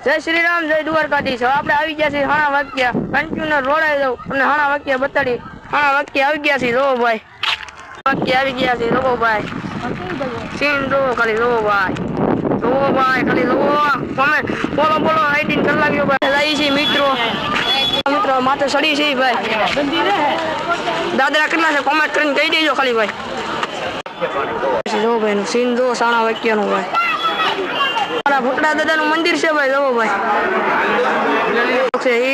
જય શ્રી રામ, જય દ્વારકાધીશ. આપણે આવી ગયા છીએ હાણા વાક્યા કન્ટિન્યુ રોડાઈ દઉં અને હાણા વાક્યા બતાડી. હાણા વાક્યા આવી ગયા છે. જો ભાઈ વાક્યા આવી ગયા છે. જો ભાઈ સીન જો ખાલી જો ભાઈ. જો ભાઈ ખાલી જો તમે બોલો બોલો રાઈડિંગ કરી લાગ્યો ભાઈ. લઈ છે મિત્રો માથે સડી છે ભાઈ. દાદરા કેટલા છે કોમેન્ટ કરીને કહી દેજો ખાલી ભાઈ. જો ભાઈ નું સીન જો સાણા વાક્યા નું ભાઈ. ભોકડા દાદા નું મંદિર છે ભાઈ. જવો ભાઈ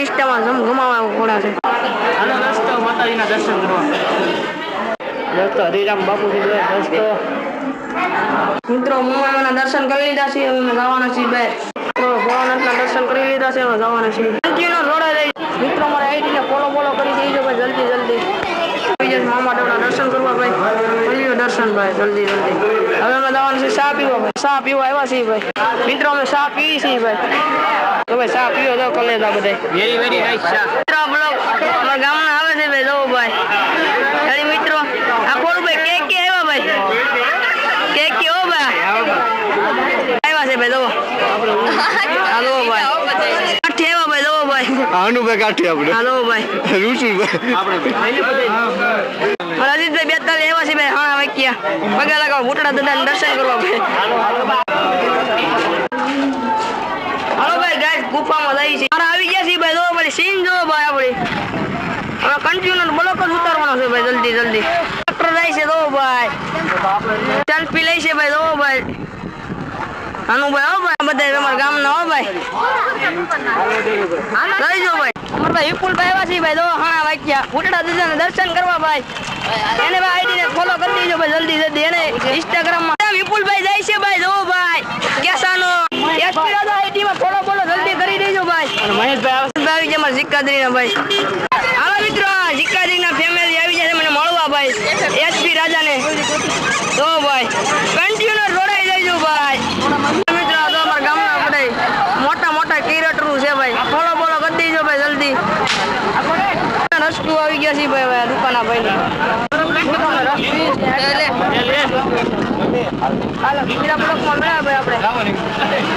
ઇન્સ્ટામાં ઘુમાવા ઘોડા છે. રસ્તો માતાજીના દર્શન કરવા દોસ્તો હરિરામ બાપુ દોસ્તો મિત્રો મુંબઈના દર્શન કરી લીધા છે. અમે જવાના છીએ ભાઈ. ભોળાનાથના દર્શન કરી લીધા છે. અમે જવાના છીએ. મિત્રો મારા આઈડીને ફોલો કરી દેજો ભાઈ. જલ્દી જલ્દી મામા દેવના દર્શન કરવા ભાઈ. મળ્યો દર્શન ભાઈ જલ્દી જલ્દી. હવે અમે જવાનું છે ચા પીવા ભાઈ. ચા પીવા આવ્યા છીએ ભાઈ. મિત્રો અમે ચા પીવી છીએ ભાઈ. તો ભાઈ ચા પીવો તો કલેજા બધા વેરી વેરી નાઈસ ચા. મિત્રો બ્લોગ અમારા ગામના આવે છે ભાઈ. જવો ભાઈ અરે મિત્રો આ કોણ ભાઈ કેક કે આવ્યા ભાઈ. કેક કે ઓ ભાઈ આવ્યા છે ભાઈ. જવો હાલો ભાઈ કાઠી આવ્યા ભાઈ. જવો ભાઈ આનુભાઈ કાઠી આપણે હાલો ભાઈ રૂસુભાઈ રજીતભાઈ 42 આવ્યા છે ભાઈ. હાણા વાક્યા પગે લગાવો ભૂટડા દાદાને દર્શન કરવા ભાઈ. હાલો ભાઈ ગાઈસ ગુફામાં જઈ છે. મારા આવી ગયા છે ભાઈ. જો ભાઈ સીન જો ભાઈ આપણી હવે કન્ટિન્યુ બ્લોક જ ઉતારવાનો છે ભાઈ. જલ્દી જલ્દી ડોક્ટર જાય છે. જો ભાઈ સેલ્ફી લઈ છે ભાઈ. જો ભાઈ અનુભાઈ હો ભાઈ બધા અમારા ગામના હો ભાઈ. લઈ જો ભાઈ અમારા ભાઈ વિપુલભાઈ આવ્યા છે ભાઈ. જો હાણા વાક્યા ભૂટડા દાદાને દર્શન કરવા ભાઈ. એને ભાઈ આઈડીને ફોલો કરી દેજો ભાઈ જલ્દી જલ્દી. એને ઇન્સ્ટાગ્રામમાં વિપુલભાઈ જાય છે ભાઈ. જો ભાઈ કેસાનો એસપી દાદા આઈડીમાં ફોલો જલ્દી કરી દેજો ભાઈ. અને મહેશભાઈ આવી ગયા અમારા જીકાદરીના ભાઈ. હાલો મિત્રો જીકાદરીના ફેમિલી આવી જાય છે મને મળવા ભાઈ. એસપી રાજાને તો ભાઈ કન્ટિન્યુ રોડાઈ જઈજો ભાઈ. મિત્રો તો અમારા ગામના બધા મોટા મોટા કિરેટરું છે ભાઈ. ફોલો કરી દેજો ભાઈ જલ્દી. રસ્તુ આવી ગયા છે ભાઈ દુકાના ભાઈ. હાલો બીજા બ્લોકમાં મળ્યા ભાઈ આપણે.